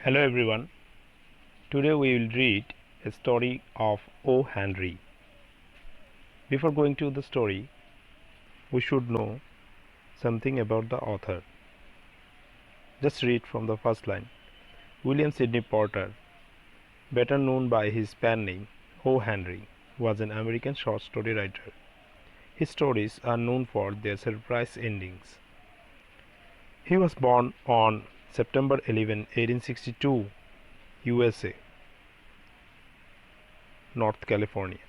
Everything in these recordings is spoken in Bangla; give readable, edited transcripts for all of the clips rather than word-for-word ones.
Hello everyone. Today we will read a story of O. Henry. Before going to the story, we should know something about the author. Just read from the first line. William Sidney Porter, better known by his pen name O. Henry, was an American short story writer. His stories are known for their surprise endings. He was born on September 11, 1862, USA, North California,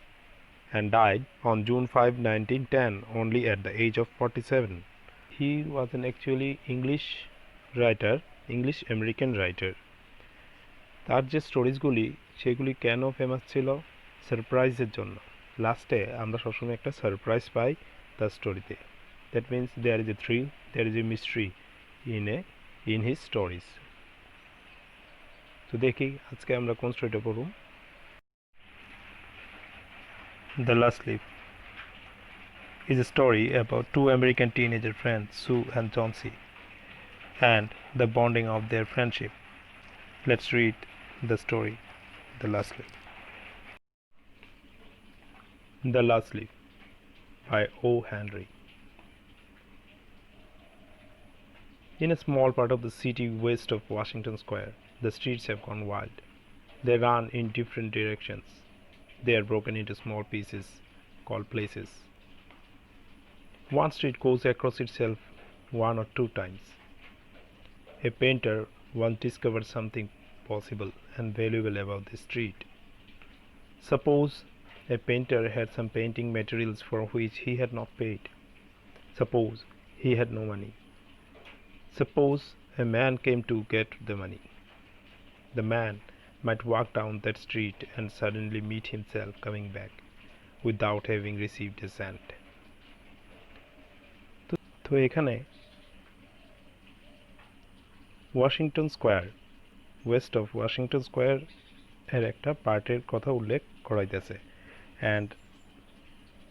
and died on June 5, 1910, only at the age of 47. He was an actually English American writer. তার যে স্টোরিজগুলি সেগুলি কেন ফেমাস ছিল? সারপ্রাইজের জন্য। লাস্টে আমরা সবসময় একটা সারপ্রাইজ পাই তার স্টোরিতে। That means there is a thrill, there is a mystery in his stories. তো দেখি আজকে আমরা কোন স্টোরিটা পড়ব। The last leaf is a story about two American teenager friends, Sue and Chauncey, and the bonding of their friendship. Let's read the story, The Last Leaf. The Last Leaf by O. Henry. In a small part of the city west of Washington Square, the streets have gone wild. They run in different directions. They are broken into small pieces called places. One street goes across itself one or two times. A painter once discovered something possible and valuable about the street. Suppose a painter had some painting materials for which he had not paid. Suppose he had no money. Suppose a man came to get the money. The man might walk down that street and suddenly meet himself coming back without having received a cent. তো এখানে Washington square, West of Washington square এর একটা পার্টের কথা উল্লেখ করা হইতেছে অ্যান্ড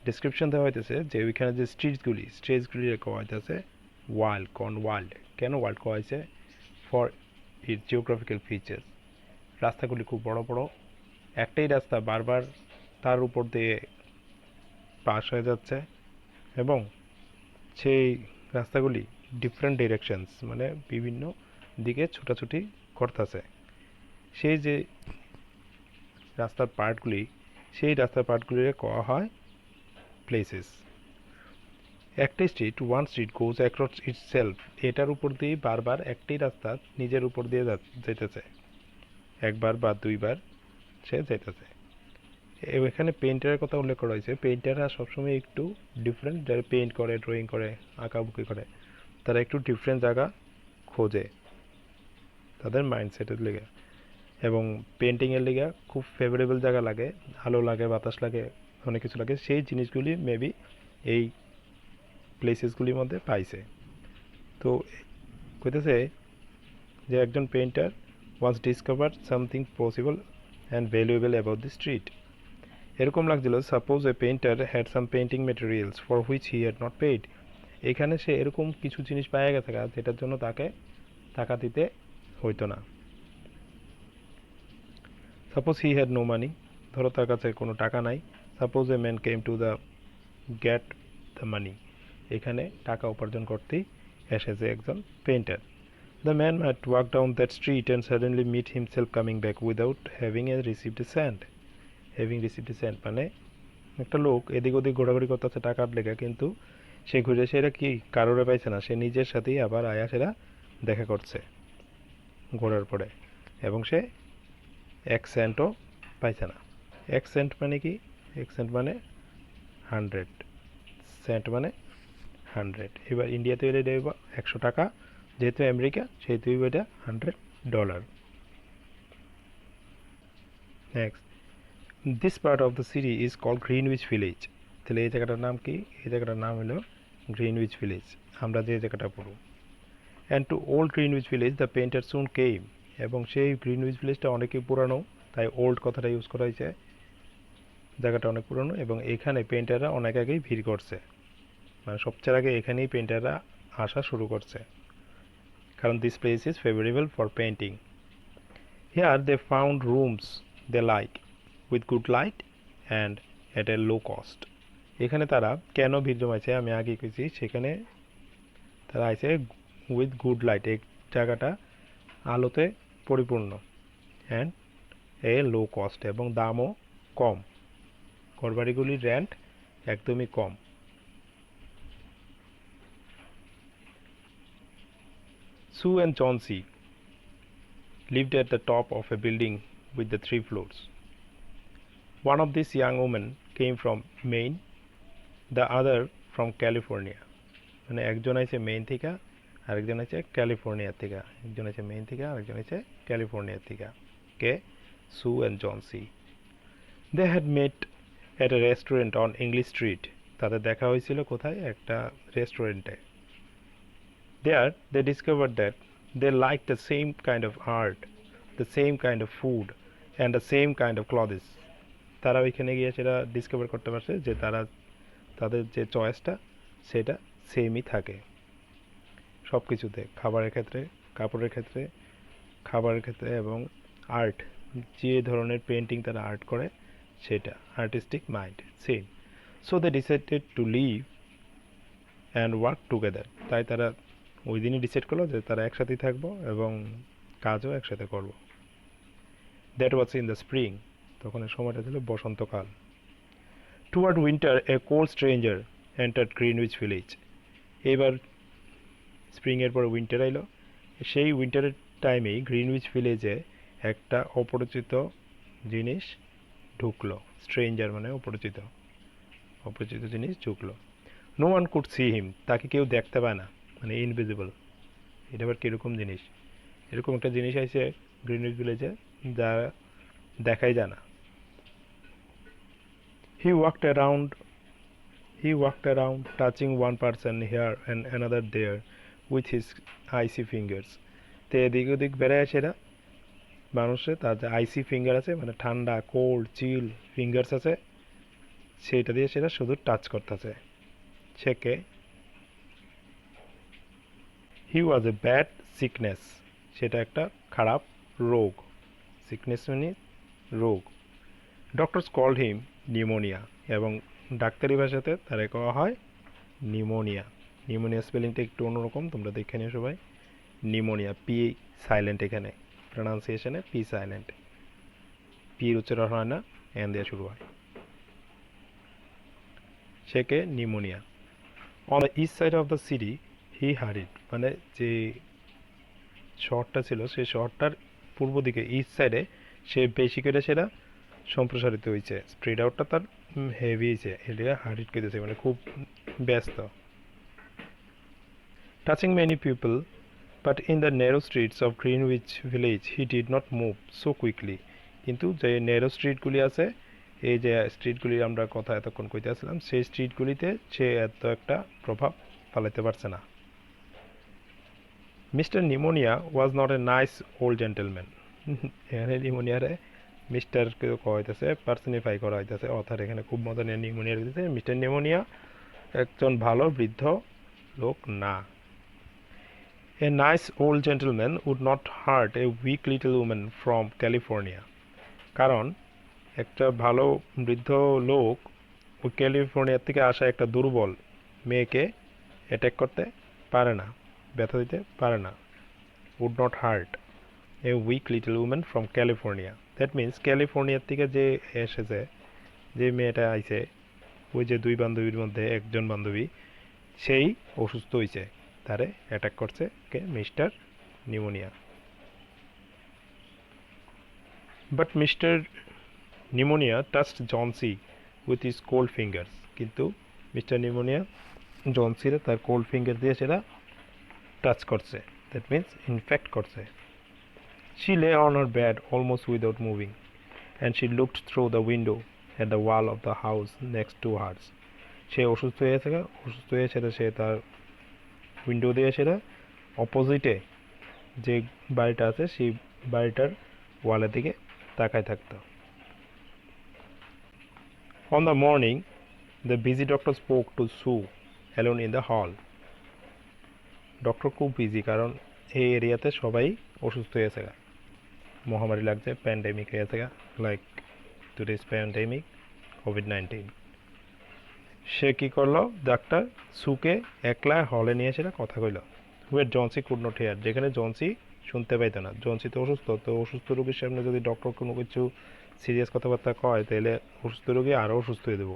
ডিসক্রিপশন দেওয়া হইতেছে যে ওইখানে যে স্ট্রিটসগুলি করা হইতেছে ওয়াইল্ড, কেন ওয়াইল্ড করা হয়েছে? For it geographical features. রাস্তাগুলি খুব বড় বড়, একটাই রাস্তা বারবার তার উপর দিয়ে পাস হয়ে যাচ্ছে এবং সেই রাস্তাগুলি ডিফারেন্ট ডিরেকশনস মানে বিভিন্ন দিকে ছুটাছুটি করতেছে। সেই যে রাস্তার পার্টগুলিকে কওয়া হয় প্লেসেস। একটা স্ট্রিট, ওয়ান স্ট্রিট গোজ অ্যাক্রস ইটসেলফ, এটার উপর দিয়ে বারবার একটি রাস্তা নিজের উপর দিয়ে যেতেছে, একবার বা দুইবার সে যেতেছে। এখানে পেইন্টারের কথা উল্লেখ করা হয়েছে। পেইন্টাররা সবসময় একটু ডিফারেন্ট, যারা পেইন্ট করে, ড্রয়িং করে, আঁকাবুকি করে, তারা একটু ডিফারেন্ট জায়গা খোঁজে তাদের মাইন্ডসেটের লেগে, এবং পেন্টিংয়ের লেগে খুব ফেভারেবল জায়গা লাগে, আলো লাগে, বাতাস লাগে, অনেক কিছু লাগে। সেই জিনিসগুলি মেবি এই প্লেসেসগুলির মধ্যে পাইছে। তো কইতেছে যে একজন painter was discover something possible and valuable about the street. এরকম লাগছিল, suppose A painter had some painting materials for which he had not paid. এখানে সে এরকম কিছু জিনিস পাওয়া গেছে যেটার জন্য তাকে টাকা দিতে হইতো না। Suppose he had no money, ধরো তার কাছে কোনো টাকা নাই। Suppose a man came to the get the money, এখানে টাকা উপার্জন করতেই এসেছে একজন painter. The man might walk down that street and suddenly meet himself coming back without having received a cent. মানে একটা লোক এদিক ওদিক ঘোরাঘুরি করতেছে টাকার লেগে, কিন্তু সে ঘুরে সেটা কি কারোরে পাইছে না, সে নিজের সাথেই আবার আয়া সেটা দেখা করছে ঘোরার পরে, এবং সে এক সেন্টও পাইছে না। এক সেন্ট মানে কি? এক সেন্ট মানে 100, সেন্ট মানে 100। এবার ইন্ডিয়াতে এলে দেব 100 টাকা, যেহেতু আমেরিকা সেহেতু এটা $100। Next, this part of the city is called Greenwich Village. তাহলে এই জায়গাটার নাম কি? এই জায়গাটার নাম হলো গ্রিনউইচ ভিলেজ, আমরা যে জায়গাটা পড়ব। And to old Greenwich village the painter soon came. এবং সেই গ্রিনউইচ ভিলেজটা অনেকই পুরানো, তাই ওল্ড কথাটা ইউজ করা হয়েছে। জায়গাটা অনেক পুরনো এবং এখানে পেইন্টাররা অনেক আগেই ভিড় করছে, মানে সবচেয়ে আগে এখানেই পেইন্টাররা আসা শুরু করছে, কারণ this place is favourable for painting. Here they found rooms they like, with good light and at a low cost. এখানে তারা কেন ভিড় জমাইছে আমি আগে কইছি, সেখানে তারা আইছে উইথ গুড লাইট, এই জায়গাটা আলোতে পরিপূর্ণ, অ্যান্ড এ লো কস্ট, এবং দামও কম, ঘরবাড়িগুলির রেন্ট একদমই কম। Sue and John C. lived at the top of a building with the 3 floors. One of these young women came from Maine, the other from California. মানে একজন আছে মেইন থেকে, আরেকজন আছে ক্যালিফোর্নিয়া থেকে, একজন আছে মেইন থেকে, আরেকজন আছে ক্যালিফোর্নিয়া থেকে। কে? Sue and John C. They had met at a restaurant on English Street. তাদের দেখা হয়েছিল কোথায়? একটা রেস্টুরেন্টে। There they discovered that they liked the same kind of art, the same kind of food, and the same kind of clothes. তারা ওইখানে গিয়ে সেটা ডিসকভার করতে পারছে যে তাদের যে চয়েসটা সেটা সেমই থাকে সব কিছুতে, খাবারের ক্ষেত্রে, কাপড়ের ক্ষেত্রে, খাবারের ক্ষেত্রে, এবং আর্ট, যে ধরনের পেন্টিং তারা আর্ট করে সেটা, artistic mind same. So they decided to live and work together. তাই তারা ওই দিনই ডিসাইড করলো যে তারা একসাথেই থাকবো এবং কাজও একসাথে করব। That was in the spring, তখন এই সময়টা ছিল বসন্তকাল। Toward winter a cold stranger entered Greenwich village. এবার স্প্রিংয়ের পর উইন্টার আইলো, সেই উইন্টারের টাইমেই গ্রিনউইচ ভিলেজে একটা অপরিচিত জিনিস ঢুকলো। স্ট্রেঞ্জার মানে অপরিচিত, অপরিচিত জিনিস ঢুকলো। No one could see him, তাকে কেউ দেখতে পায় না, মানে ইনভিজিবল। এটা আবার কীরকম জিনিস? এরকম একটা জিনিস আছে গ্রিনউইচ ভিলেজে যা দেখাই যায় না। He walked around, touching one person here and another there with his icy fingers. তে এদিক ওদিক বেড়ায় সেটা মানুষের, তার যে আইসি ফিঙ্গার আছে, মানে ঠান্ডা, কোল্ড, চিল ফিঙ্গার্স আছে, সেটা দিয়ে সেটা শুধু টাচ করতেছে। সেকে হি ওয়াজ এ ব্যাড সিকনেস, সেটা একটা খারাপ রোগ। সিকনেস মানে রোগ। ডক্টরস কল্ড হিম নিউমোনিয়া, এবং ডাক্তারি ভাষাতে তারা কওয়া হয় নিউমোনিয়া। নিউমোনিয়া স্পেলিংটা একটু অন্যরকম, তোমরা দেখে নিও সবাই। নিউমোনিয়া, পি সাইলেন্ট, এখানে প্রনাউন্সিয়েশনে পি সাইলেন্ট, পির উচ্চারণ হয় না, এন দিয়ে শুরু হয়। সেকে pneumonia. On the east side of the city হি হারিড, মানে যে শহরটা ছিল সেই শহরটার পূর্ব দিকে, ইস্ট সাইডে সে বেশি করে সেটা সম্প্রসারিত হয়েছে, স্প্রেড আউটটা তার হেভি হয়েছে, এটা হারিড কেটেছে, মানে খুব ব্যস্ত। Touching many people, but in the narrow streets of Greenwich village he did not move so quickly. কিন্তু যে ন্যারো স্ট্রিটগুলি আছে, এই যে স্ট্রিটগুলি আমরা কথা এতক্ষণ কইতে আসলাম, সেই স্ট্রিটগুলিতে সে এত একটা প্রভাব ফেলাইতে পারছে না। Mister pneumonia was not a nice old gentleman. এখানে নিউমোনিয়ারে মিস্টার কেউ হইতেছে, পার্সনিফাই করা হইতেছে, অর্থাৎ এখানে খুব মজা নিয়ে নিউমোনিয়া দিতেছে। মিস্টার নিউমোনিয়া একজন ভালো বৃদ্ধ লোক না। A nice old gentleman would not hurt a weak little women from California. কারণ একটা ভালো বৃদ্ধ লোক ওই ক্যালিফোর্নিয়ার থেকে আসা একটা দুর্বল মেয়েকে অ্যাটাক করতে পারে না, ব্যথা দিতে পারে না। Would not hurt a weak little women from California, that means ক্যালিফোর্নিয়ার থেকে যে এসেছে, যে মেয়েটা আইছে, ওই যে দুই বান্ধবীর মধ্যে একজন বান্ধবী, সেই অসুস্থ হয়েছে, তারে অ্যাটাক করছে কে? Mister pneumonia. But mister pneumonia touched Johnsy with his cold fingers, কিন্তু মিস্টার নিউমোনিয়া জন সিরে তার কোল্ড ফিঙ্গার দিয়ে সেটা টাচ করছে, দ্যাট মিন্স ইনফেক্ট করছে। She lay on her bed almost without moving, and she looked through the window at the wall of the house next to hers. সে অসুস্থ হয়ে সেটা সে তার উইন্ডো দিয়ে সেটা অপোজিটে যে বাড়িটা আছে সেই বাড়িটার ওয়ালের দিকে তাকায় থাকতো। On the morning, the busy doctor spoke to Sue alone in the hall. Doctor খুব বিজি, কারণ এই এরিয়াতে সবাই অসুস্থ হয়েছে। মহামারী লাগছে, প্যান্ডেমিক হয়ে গেছে, লাইক টুডেস প্যান্ডেমিক কোভিড-19। সে কি করলো, ডাক্তার সুকে একলা হলে নিয়ে এসে কথা কইল, হুয়ের জনসি কুড নট হিয়ার, যেখানে জনসি শুনতে পাইত না। জনসি তো অসুস্থ, তো অসুস্থ রোগীর সামনে যদি ডক্টর কোনো কিছু সিরিয়াস কথাবার্তা কয় তাহলে অসুস্থ রোগী আরও অসুস্থ হয়ে দেবো।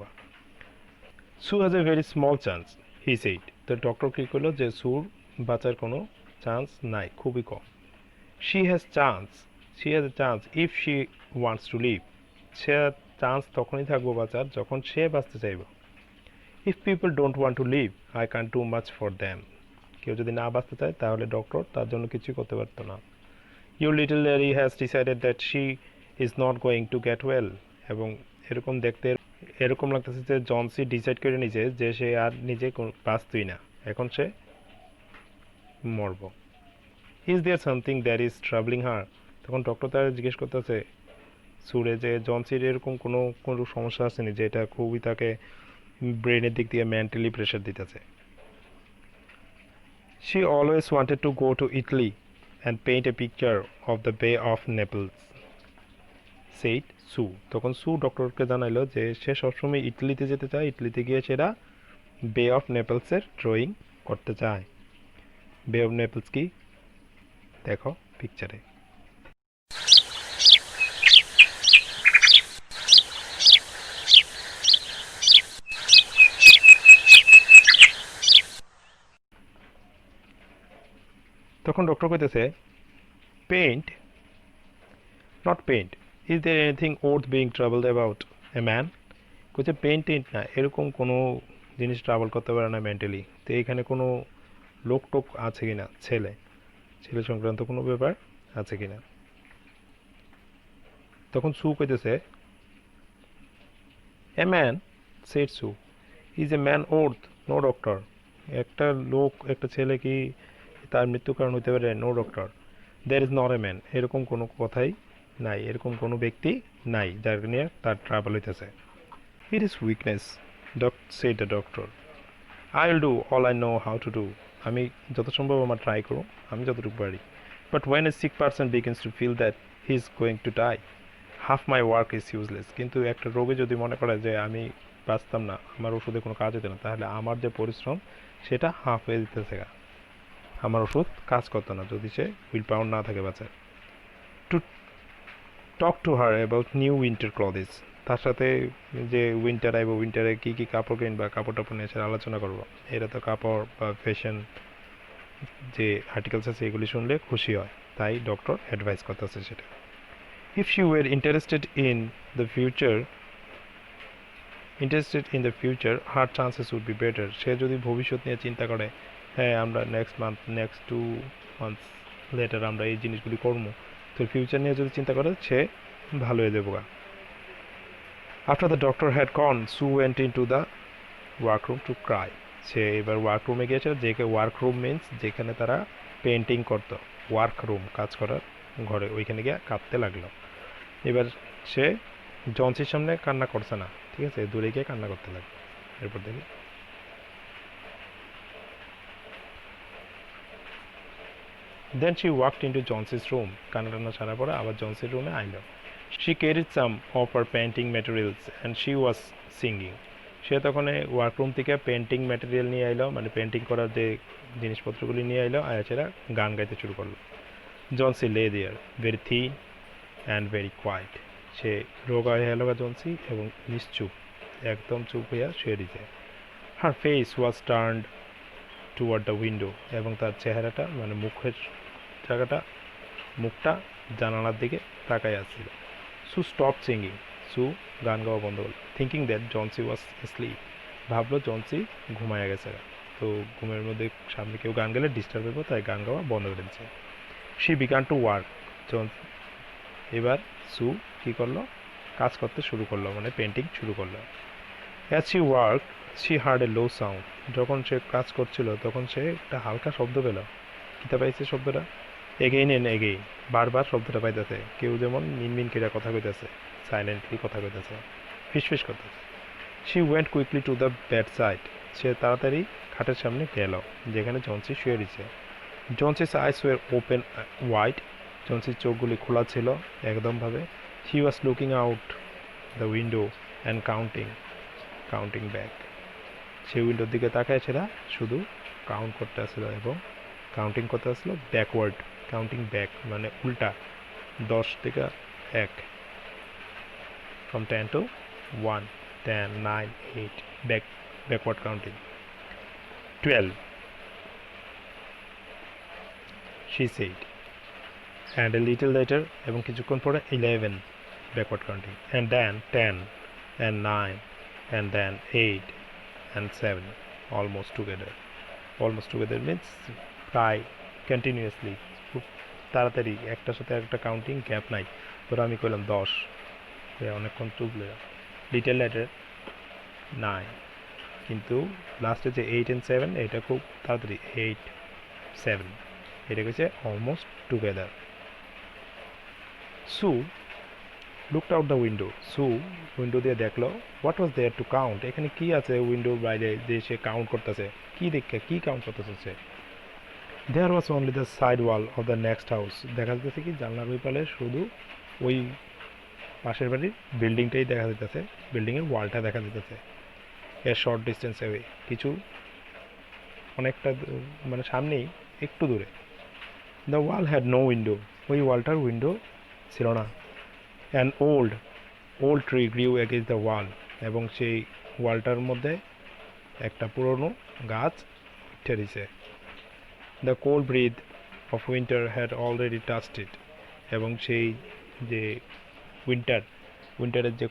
Sue has a very small chance, he said. তো ডক্টর কী করলো যে সুর বাঁচার কোনো চান্স নাই, খুবই কম। She has chance, she has a chance if she wants to live. সে চান্স তখনই থাকবো বাঁচার যখন সে বাঁচতে চাইব। If people don't want to live I can do much for them. কেউ যদি না বাঁচতে চায় তাহলে ডক্টর তার জন্য কিছুই করতে পারতো না। Your little lady has decided that she is not going to get well. এবং এরকম দেখতে এরকম লাগতেছে যে জনসি ডিসাইড করে নিছে যে সে আর নিজে বাঁচতই না, এখন সে মরব। Is there something that is travelling her. তখন ডক্টর তার জিজ্ঞেস করতেছে সুরে যে জনসির এরকম কোনো কোনো সমস্যা আসেনি যে এটা খুবই তাকে ব্রেনের দিক দিয়ে মেন্টালি প্রেশার দিতেছে। She always wanted to go to Italy and paint a picture of the Bay of Naples, said Sue. তখন সু ডক্টরকে জানাইলো যে সে সবসময় ইটালিতে যেতে চায়, ইটালিতে গিয়ে সেটা বে অফ নেপলসের ড্রয়িং করতে চায়। বে অফ নেপলস কি দেখো পিকচারে। তখন ডক্টর কইতেছে paint, not paint, is there anything worth being travelled about a man. কইছে পেইন্ট টেইন্ট না, এরকম কোনো জিনিস ট্রাভেল করতে পারে না মেন্টালি। তো এখানে কোনো লোক টোক আছে কিনা, ছেলে ছেলে সংক্রান্ত কোনো ব্যাপার আছে কিনা। তখন সু কইতেছে a man, said Sue, is a man worth no doctor. একটা লোক, একটা ছেলে কি তার মৃত্যুর কারণ হতে পারে? No doctor. There is not a man, এরকম কোনো কথাই নাই, এরকম কোনো ব্যক্তি নাই যার নিয়ে তার ট্রাভেল হইতেছে। It is weakness, said the doctor. I will do all I know how to do. আমি যত সম্ভব আমার ট্রাই করো, আমি যতটুকু পারি। But when a sick person begins to feel that he is going to die, half my work is useless. কিন্তু একটা রোগী যদি মনে করে যে আমি বাঁচতাম না, আমার ওষুধে কোনো কাজ হতো না, তাহলে আমার যে পরিশ্রম সেটা হাফ হয়ে দিতেছে। আমার ওষুধ কাজ করতো না যদি সে উইল পাওয়ার না থাকে বাঁচার। To talk to her about new winter clothes. তার সাথে যে উইন্টার আইব, উইন্টারে কী কী কাপড় কিনবা, কাপড় টাপড় নিয়ে সেটা আলোচনা করবো। এরা তো কাপড় বা ফ্যাশন যে আর্টিকেলস আছে এগুলি শুনলে খুশি হয়, তাই ডক্টর অ্যাডভাইস করতেছে সেটা। If she were interested in the future her chances would be better. সে যদি ভবিষ্যৎ নিয়ে চিন্তা করে, হ্যাঁ আমরা নেক্সট 2 মান্থস লেটার আমরা এই জিনিসগুলি করবো, তো ফিউচার নিয়ে যদি চিন্তা করে সে ভালো হয়ে যাবো। After the doctor had gone, Sue went in to the workroom to cry. সে এবার ওয়ার্করুমে গিয়েছে, যে ওয়ার্করুম মিনস যেখানে তারা পেন্টিং করতো, ওয়ার্করুম কাজ করার ঘরে, ওইখানে গিয়ে কাঁদতে লাগলো। এবার সে জনসির সামনে কান্না করছে না, ঠিক আছে, দূরে গিয়ে কান্না করতে লাগলো। এরপর দেখি then she walked into Johnsy's room. কান্না টান্না সারা পরে আবার জনসির রুমে আইলো। She carried some of her painting materials and she was singing. সে তখন ওয়ার্করুম থেকে পেন্টিং ম্যাটেরিয়াল নিয়ে আইলো, মানে পেন্টিং করার যে জিনিসপত্রগুলি নিয়ে আইলো, আর সেটা গান গাইতে শুরু করলো। Johnsy lay there very thin and very quiet. সে রোগা হয়ে গেল জনসি এবং নিশ্চুপ, একদম চুপ হইয়া শুয়ে দিতে। হার face was turned toward the window, এবং তার চেহারাটা মানে মুখের জায়গাটা, মুখটা জানালার দিকে তাকাই আসছিল। সু স্টপ সিঙ্গিং, সু গান গাওয়া বন্ধ করল। Thinking that Johnsy was sleep, ভাবলো জনসি ঘুমায় গেছে, তো ঘুমের মধ্যে সামনে কেউ গান গেলে ডিস্টার্ব হইব, তাই গান গাওয়া বন্ধ করে দিচ্ছে। She began to work. এবার সু কী করলো, কাজ করতে শুরু করলো, মানে পেন্টিং শুরু করলো। As she work she heard A low sound. যখন সে কাজ করছিল তখন সে একটা হালকা শব্দ পেল। কিতা পাইছে শব্দটা? এগেইন এন্ড এগেইন, বারবার শব্দটা পাইতেছে, কেউ যেমন মিনমিন কেটে কথা কইতেছে, সাইলেন্টলি কথা কইতেছে, ফিসফিস করতেছে। She went quickly to the bed side. সে তাড়াতাড়ি খাটের সামনে গেল যেখানে জনসি শুয়ে দিছে। Johnsy's eyes were open wide জনসির চোখগুলি খোলা ছিল একদমভাবে। He was looking out the window and counting back. সে উইন্ডোর দিকে তাকায় সেটা শুধু কাউন্ট করতে আসছিল এবং কাউন্টিং করতে আসছিল ব্যাকওয়ার্ড। কাউন্টিং ব্যাক মানে উল্টা, 10 থেকে 1, from 10 to 1, 10, 9, 8, backward counting. 12, she said, and a little later এবং কিছুক্ষণ পরে 11, backward counting, and then 10, and 9, and then 8, and 7, almost together means প্রায় কন্টিনিউয়াসলি, খুব তাড়াতাড়ি, একটার সাথে একটা কাউন্টিং গ্যাপ নাই। ধরো আমি কইলাম 10, অনেকক্ষণ চুকলে লিটল লেটার 9, কিন্তু লাস্টে যে 8 and 7 এটা খুব তাড়াতাড়ি, 8, 7, এটা হচ্ছে almost together. Sue looked out the window, Sue window দিয়ে দেখলো what was there to count, এখানে কি আছে উইন্ডোর বাইরে যে সে কাউন্ট করতেছে, কি দেখে কি কাউন্ট করতেছে সে। There was only the side wall of the next house, দেখা যাচ্ছে কি জানলার ওই পালে শুধু ওই পাশের বাড়ির বিল্ডিংটাই দেখা যেতেছে, বিল্ডিংয়ের ওয়ালটা দেখা যেতেছে। এ শর্ট ডিস্টেন্স অ্যাওয়ে, কিছু অনেকটা মানে সামনেই, একটু দূরে। The wall had no window, ওই ওয়ালটার উইন্ডো ছিল না। An old tree grew against the wall, এবং সেই ওয়ালটার মধ্যে একটা পুরনো গাছ উঠে দিছে। The cold breath of winter had already touched it, এবং সেই যে উইন্টারের যে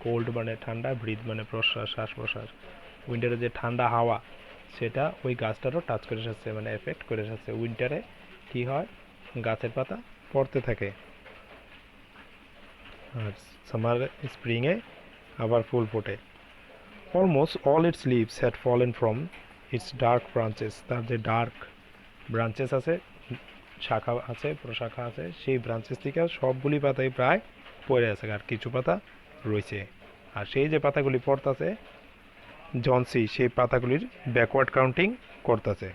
কোল্ড মানে ঠান্ডা, ব্রিথ মানে প্রশ্বাস, শ্বাস প্রশ্বাস, উইন্টারের যে ঠান্ডা হাওয়া সেটা ওই গাছটারও টাচ করে এসেছে, মানে এফেক্ট করে এসেছে। উইন্টারে কি হয়, গাছের পাতা পড়তে থাকে, আর সামার স্প্রিংয়ে আবার ফুল ফোটে। Almost all its leaves had fallen from its dark branches, তার যে ডার্ক ব্রাঞ্চেস আছে, শাখা আছে, প্রশাখা আছে, সেই ব্রাঞ্চেস থেকে সবগুলি পাতাই প্রায় পড়ে আছে, আর কিছু পাতা রয়েছে। আর সেই যে পাতাগুলি পড়তেছে, জনসি সেই পাতাগুলির ব্যাকওয়ার্ড কাউন্টিং করতেছে।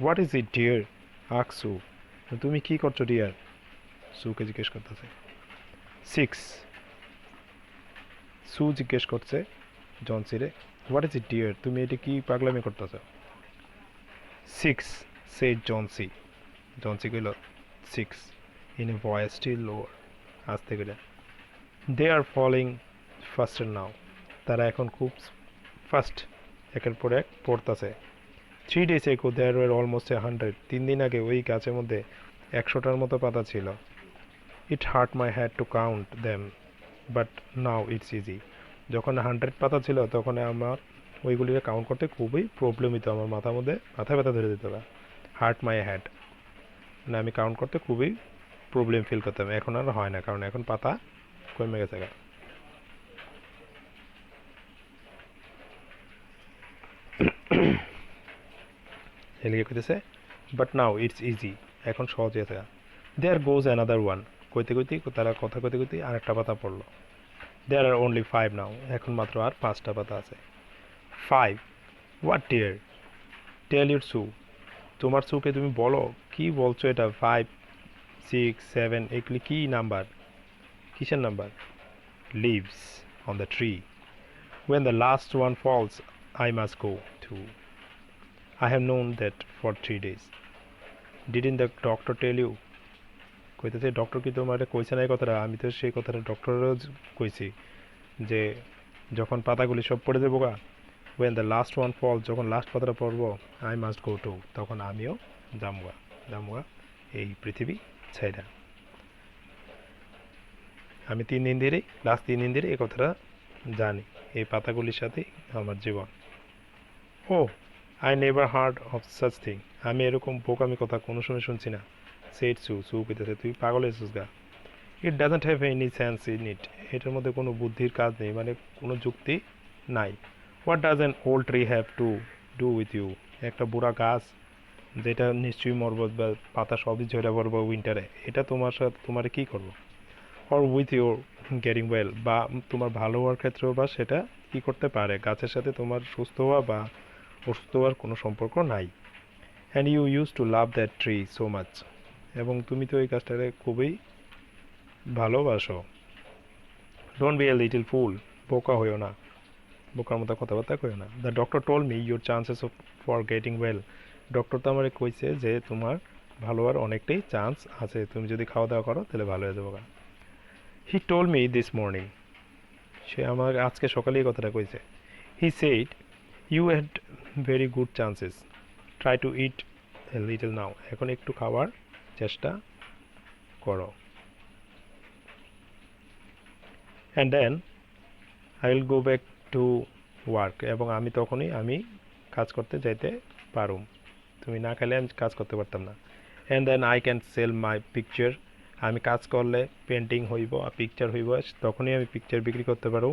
হোয়াট ইজ ইট ডিয়ার, আক সু, তুমি কি করছো ডিয়ার, সুকে জিজ্ঞেস করতেছে। 6, সু জিজ্ঞেস করছে জনসিরে, হোয়াট ইজ ইট ডিয়ার, তুমি এটা কি পাগলামি করতেছো। 6, said জনসি, জনসি কইল 6 in a voice still lower, আস্তে করে। they are falling faster now, তারা এখন খুব ফাস্ট একের পর এক পড়তেছে। 3 days ago there were almost 100, 3 দিন আগে ওই গাছের মধ্যে 100টার মতো পাতা ছিল। it hurt my head to count them but now it's easy, যখন 100 পাতা ছিল তখন আমার ওইগুলিকে কাউন্ট করতে খুবই প্রবলেম হতো, আমার মাথা ব্যথা ধরে দিত। হার্ট মাই হেড মানে আমি কাউন্ট করতে খুবই প্রবলেম ফিল করতাম, এখন আর হয় না, কারণ এখন পাতা কমে গেছে। এলিগে কইতেছে বাট নাও ইটস ইজি, এখন সহজ হয়েছে। দেয়ার গোজ অ্যানাদার ওয়ান, কইতে তারা কথা কইতে আরেকটা পাতা পড়লো। দেয়ার আর অনলি 5 নাও, এখন মাত্র আর 5টা পাতা আছে। 5, হোয়াট ডিয়ার, টেল ইউর সু, তোমার সুকে তুমি বলো, কি বলছো এটা, 5, 6, 7 এগুলি কি নাম্বার, কিসের number. Leaves on the tree, when the last one falls I must go too, I have known that for 3 days, didn't the doctor tell you, কইতেছে ডক্টর কি তোমার কইছে না এই কথাটা, আমি তো সেই কথাটা ডক্টরেরও কইছি যে যখন পাতাগুলি সব পড়ে যাবো গা, when the last one falls, যখন লাস্ট পাতাটা পড়বো, I must go too, তখন আমিও যামুগা এই পৃথিবী ছাইড়া। আমি লাস্ট 3 দিন ধরে এই কথাটা জানি, এই পাতাগুলির সাথেই আমার জীবন। Oh I never heard of such thing, আমি এরকম বোকামি কথা কোনো সময় শুনছি না। সেট সু কইতেছে তুই পাগল হয়েছিস গা। It doesn't have any sense in it, এটার মধ্যে কোনো বুদ্ধির কাজ নেই, মানে কোনো যুক্তি নাই। What does an old tree have to do with you, একটা বুড়া গাছ যেটা নিশ্চয়ই মরবো বা পাতা সবই ঝরে পড়বো উইন্টারে, এটা তোমার কী করবো। Or with your getting well, বা তোমার ভালো হওয়ার ক্ষেত্রেও বা সেটা কী করতে পারে, গাছের সাথে তোমার সুস্থ হওয়া বা অসুস্থ হওয়ার কোনো সম্পর্ক নাই। And you use to love that tree so much, এবং তুমি তো এই কাজটাকে খুবই ভালোবাসো। Don't be a little fool, বোকা হইও না, বোকার মতো কথাবার্তা কইও না। The doctor told me your chances of for getting well, doctor তো আমারে কইছে যে তোমার ভালো হওয়ার অনেকটাই চান্স আছে, তুমি যদি খাওয়া দাওয়া করো তাহলে ভালো হয়ে যাবো। He told me this morning, সে আমার আজকে সকালে এই কথাটা কইছে। He said you had very good chances, try to eat a little now, এখন একটু খাওয়ার চেষ্টা করো। And then I will go back to work, এবং আমি তখনই কাজ করতে যাইতে পারুম, তুমি না খেলে আমি কাজ করতে পারতাম না। And then I can sell my picture, আমি কাজ করলে পেন্টিং হইব আর পিকচার হইব, তখনই আমি পিকচার বিক্রি করতে পারব।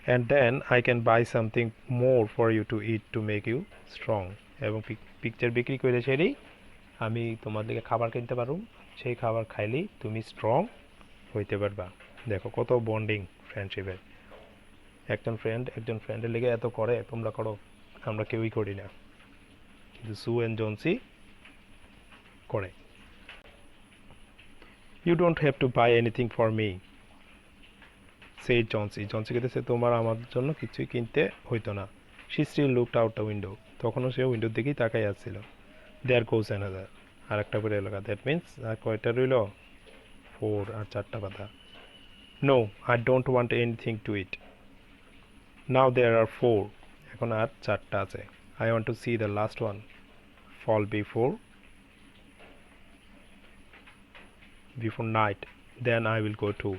And then I can buy something more for you to eat to make you strong, এবং পিকচার বিক্রি করে সেরেই আমি তোমার দিকে খাবার কিনতে পারব, সেই খাবার খাইলেই তুমি স্ট্রং হইতে পারবা। দেখো কত বন্ডিং ফ্রেন্ডশিপের, একজন ফ্রেন্ডের লেগে এত করে, তোমরা করো, আমরা কেউই করি না, কিন্তু সু অ্যান্ড জনসি করে। You don't have to buy anything for me, সেই জনসি কেটেছে তোমার আমার জন্য কিছুই কিনতে হইতো না। She still looked out the window, তখনও সে উইন্ডোর দিকেই তাকাই আসছিল। দেয়ার গোজ অ্যানাদার, আর একটা করে এলাকা, দ্যাট মিনস আর কয়টা রইল, 4, আর 4টা পাতা। No I don't want anything to eat, now there are 4, এখন আর 4টা আছে। I want to see the last one fall before night, then I will go to,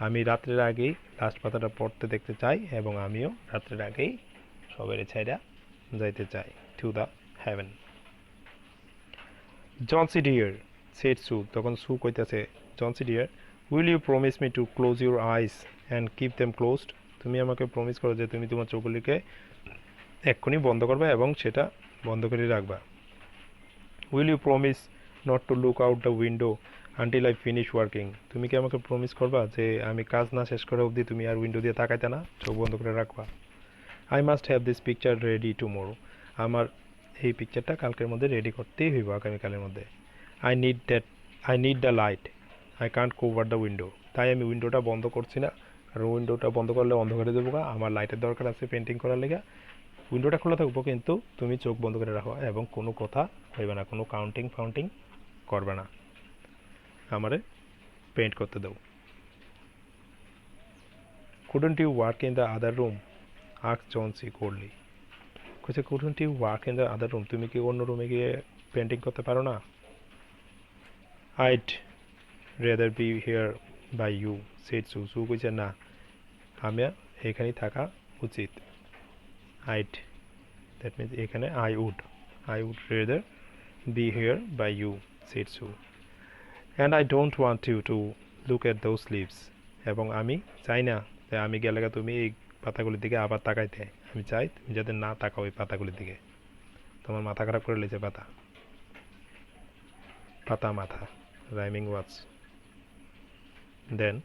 আমি রাত্রের আগেই লাস্ট পাতাটা পড়তে দেখতে চাই, এবং আমিও রাত্রের আগেই সবের ছাইরা যাইতে চাই to the heaven. Johnsy dear said Sue, তখন সু কইতেছে, Johnsy dear will you promise me to close your eyes and keep them closed, তুমি আমাকে প্রমিস করো যে তুমি তোমার চোখগুলিকে এক্ষুনি বন্ধ করবে এবং সেটা বন্ধ করে রাখবা। Will you promise not to look out the window until I finish working, তুমি কি আমাকে প্রমিস করবা যে আমি কাজ না শেষ করে অবধি তুমি আর উইন্ডো দিয়ে তাকাইতে না, চোখ বন্ধ করে রাখবা। I must have this picture ready tomorrow, আমার এই পিকচারটা কালকের মধ্যে রেডি করতেই হইব, আগামীকালের মধ্যে। I need the light, I can't cover the window, তাই আমি উইন্ডোটা বন্ধ করছি না, কারণ উইন্ডোটা বন্ধ করলে অন্ধকারে দেবো, আমার লাইটের দরকার আছে পেন্টিং করার লেগে। উইন্ডোটা খোলা থাকবো, কিন্তু তুমি চোখ বন্ধ করে রাখো এবং কোনো কথা হইবে না, কোনো কাউন্টিং করবে না, আমারে পেইন্ট করতে দাও। couldn't you work in the other room, asked Chauncey coldly. কইছে couldn't you work in the other room, তুমি কি অন্য রুমে গিয়ে পেন্টিং করতে পারো না? I'd rather be here by you, said Sue. Sue কইছে না, আমি এখানেই থাকা উচিত। I'd, that means এখানে I would rather be here by you, said Sue. And I don't want you to look at those leaves, এবং আমি চাই না যে আমি গেলে তুমি এই পাতাগুলির দিকে আবার তাকাইতে, আমি চাই তুমি যাতে না তাকাও ওই পাতাগুলির দিকে, তোমার মাথা খারাপ করে লেছে পাতা মাথা, rhyming words. Then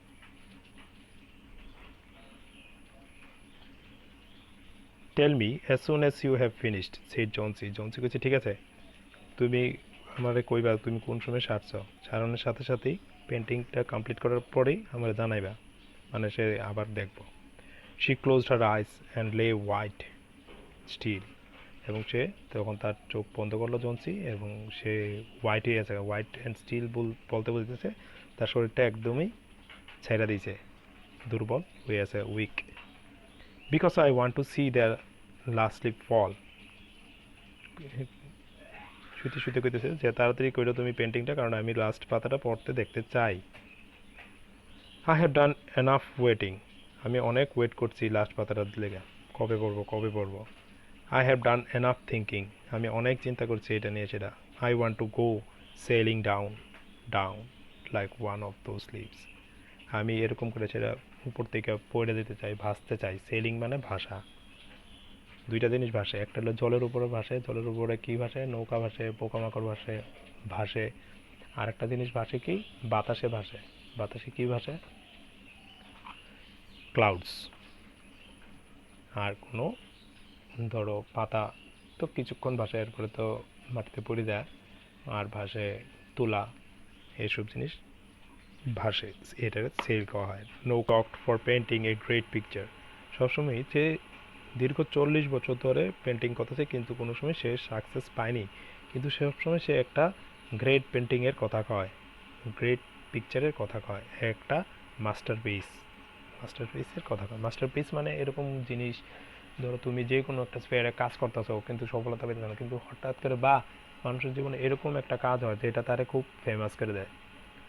tell me as soon as you have finished, said Johnsy কইছে ঠিক আছে, তুমি আমারে কইবা তুমি কোন সময় সারানোর সাথে সাথেই পেন্টিংটা কমপ্লিট করার পরেই আমার জানাইবা, মানে সে আবার দেখবো। She closed her eyes and lay white still, এবং সে তখন তার চোখ বন্ধ করলো জনসি, এবং সে হোয়াইট হয়ে আছে, হোয়াইট অ্যান্ড স্টিল বলতে বলতেছে তার শরীরটা একদমই ছেড়ে দিয়েছে, দুর্বল হয়ে আছে, weak. Because I want to see their last leaf fall, শুতে কইতেছে যে তাড়াতাড়ি কইরো তুমি পেন্টিংটা, কারণ আমি লাস্ট পাতাটা পড়তে দেখতে চাই। I have done enough waiting, আমি অনেক ওয়েট করছি লাস্ট পাতাটার লেগে, কবে পড়বো। I have done enough thinking, আমি অনেক চিন্তা করছি এটা নিয়ে সেটা। I want to go sailing down like one of those leaves, আমি এরকম করে সেটা উপর থেকে পড়ে যেতে চাই, ভাসতে চাই। সেলিং মানে ভাষা, দুইটা জিনিস ভাসে, একটা হলো জলের উপরে ভাসে, জলের উপরে কী ভাসে, নৌকা ভাসে, পোকামাকড় ভাসে, আর একটা জিনিস ভাসে কি, বাতাসে কী ভাসে, ক্লাউডস। আর কোনো ধরো পাতা তো কিছুক্ষণ ভাসে, এরপরে তো মাটিতে পড়ে যায়, আর ভাসে তুলা, এসব জিনিস ভাসে, এটাকে সেল করা হয়। নো কক্ট for painting a great picture, সবসময় যে দীর্ঘ 40 বছর ধরে পেন্টিং করতেছে কিন্তু কোনো সময় সে সাকসেস পায়নি, কিন্তু সবসময় সে একটা গ্রেট পেন্টিংয়ের কথা কয়, গ্রেট পিকচারের কথা কয়, একটা মাস্টারপিস, মাস্টারপিসের কথা কয়। মাস্টারপিস মানে এরকম জিনিস, ধরো তুমি যে কোনো একটা স্পেয়ারে কাজ করতেছো কিন্তু সফলতা পেতে না, কিন্তু হঠাৎ করে বা মানুষের জীবনে এরকম একটা কাজ হয় যেটা তারে খুব ফেমাস করে দেয়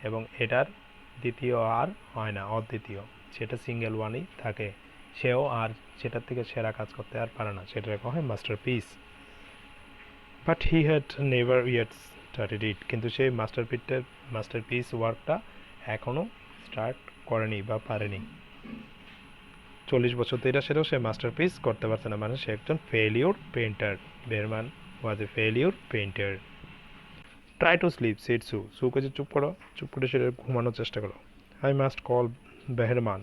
এবং এটার দ্বিতীয় আর হয় না, অদ্বিতীয়, সেটা সিঙ্গেল ওয়ানই থাকে, সেও আর সেটার থেকে সেরা কাজ করতে আর পারে না, সেটাকে কয় masterpiece. But he had never yet started it, কিন্তু সেই মাস্টারপিস ওয়ার্কটা এখনও স্টার্ট করেনি বা পারেনি। 40 বছর ধরে সেটাও সে মাস্টারপিস করতে পারছে না, মানে সে একজন failure painter. Behrman was a failure painter. Try to sleep said Sue, Sue কাছে চুপ করো, চুপ করে সেটা ঘুমানোর চেষ্টা করো। আই মাস্ট কল বেহরমান,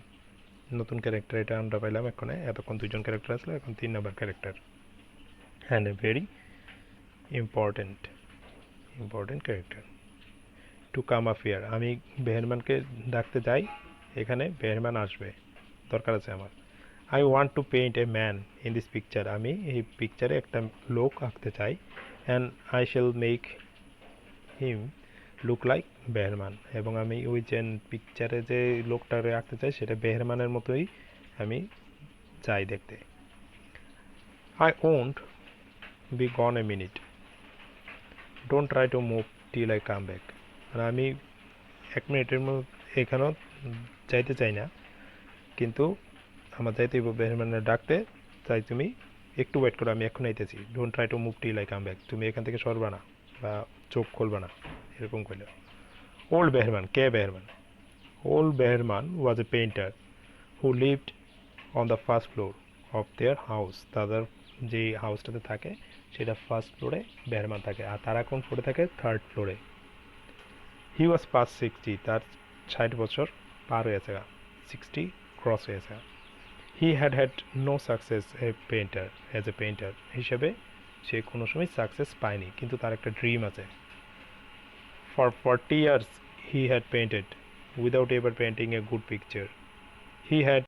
নতুন ক্যারেক্টার এটা আমরা পাইলাম এখানে, এতক্ষণ 2জন ক্যারেক্টার আসলো, এখন 3 number character, and a very important character. To come up here, আমি বেহরমানকে ডাকতে যাই, এখানে বেহরমান আসবে, দরকার আছে আমার। I want to paint a man in this picture, আমি এই পিকচারে একটা লোক আঁকতে চাই। And I shall make him look like Behrman, এবং আমি ওই যে পিকচারে যে লোকটারে আঁকতে চাই সেটা বেহরমানের মতোই আমি চাই দেখতে। I won't be gone a minute, don't try to move till I come back, মানে আমি 1 মিনিটের মধ্যে এখানেও যাইতে চাই না, কিন্তু আমার যাইতে বেহরমানের ডাকতে চাই, তুমি একটু ওয়েট করো, আমি এখন আইতেছি। Don't try to move till I come back, তুমি এখান থেকে সরবা না বা চোখ খুলবা না, এরকম করলে। ওল্ড বেহরমান, কে Behrman? Old Behrman was a painter who lived on the first floor of their house, তাদের যে হাউসটাতে থাকে সেটা ফার্স্ট ফ্লোরে বেহরমান থাকে, আর তারা কোন ফ্লোরে থাকে? 3rd ফ্লোরে। হি ওয়াজ পাস্ট 60, তার 60 বছর পার হয়েছে, 60 ক্রস হয়েছে। He had had no success as a painter, হিসেবে সে কোনো সময় সাকসেস পায়নি, কিন্তু তার একটা ড্রিম আছে। For 40 years he had painted without ever painting a good picture. He had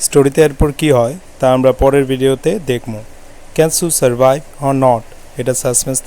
স্টোরিতে এরপর কী হয় তা আমরা পরের ভিডিওতে দেখব। ক্যান সু সার্ভাইভ অর নট, এটা সাসপেন্স